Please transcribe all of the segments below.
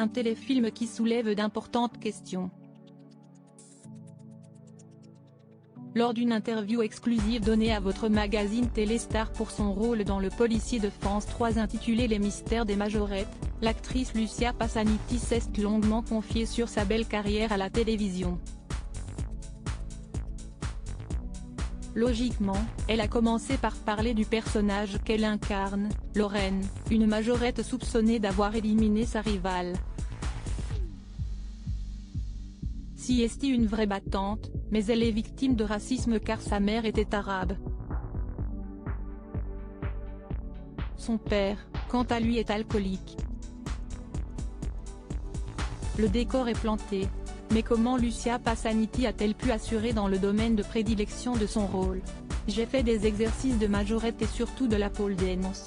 un téléfilm qui soulève d'importantes questions. Lors d'une interview exclusive donnée à votre magazine Téléstar pour son rôle dans le policier de France 3 intitulé Les mystères des majorettes, l'actrice Lucia Passaniti s'est longuement confiée sur sa belle carrière à la télévision. Logiquement, elle a commencé par parler du personnage qu'elle incarne, Lorraine, une majorette soupçonnée d'avoir éliminé sa rivale. Si est une vraie battante, mais elle est victime de racisme car sa mère était arabe. Son père, quant à lui est alcoolique. Le décor est planté. Mais comment Lucia Passaniti a-t-elle pu assurer dans le domaine de prédilection de son rôle? J'ai fait des exercices de majorette et surtout de la pole dance.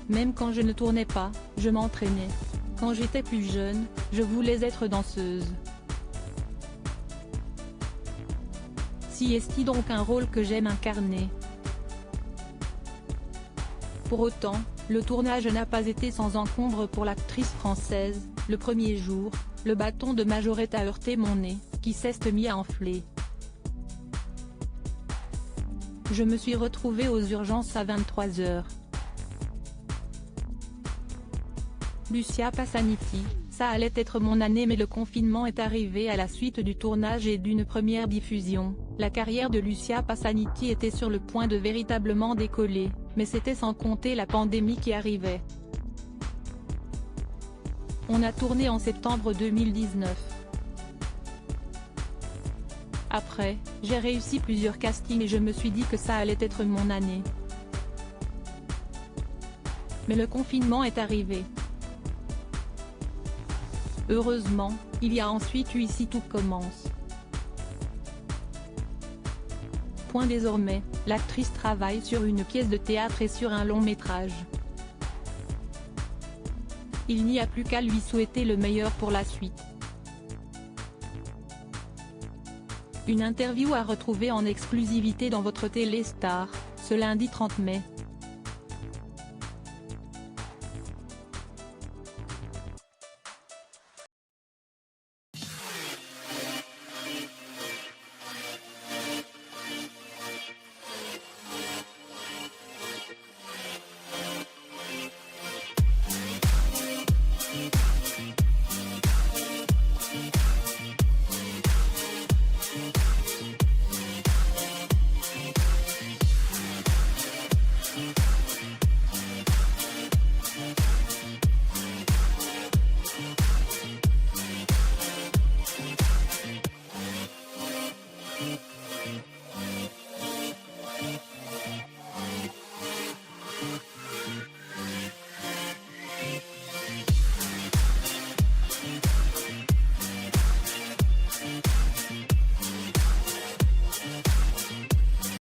Même quand je ne tournais pas, je m'entraînais. Quand j'étais plus jeune, je voulais être danseuse. Si est donc un rôle que j'aime incarner. Pour autant, le tournage n'a pas été sans encombre pour l'actrice française. Le premier jour, le bâton de majorette a heurté mon nez, qui s'est mis à enfler. Je me suis retrouvée aux urgences à 23h. Lucia Passaniti, ça allait être mon année mais le confinement est arrivé à la suite du tournage et d'une première diffusion. La carrière de Lucia Passaniti était sur le point de véritablement décoller, mais c'était sans compter la pandémie qui arrivait. On a tourné en septembre 2019. Après, j'ai réussi plusieurs castings et je me suis dit que ça allait être mon année. Mais le confinement est arrivé. Heureusement, il y a ensuite eu Ici tout commence. Désormais, l'actrice travaille sur une pièce de théâtre et sur un long métrage. Il n'y a plus qu'à lui souhaiter le meilleur pour la suite. Une interview à retrouver en exclusivité dans votre Téléstar, ce lundi 30 mai.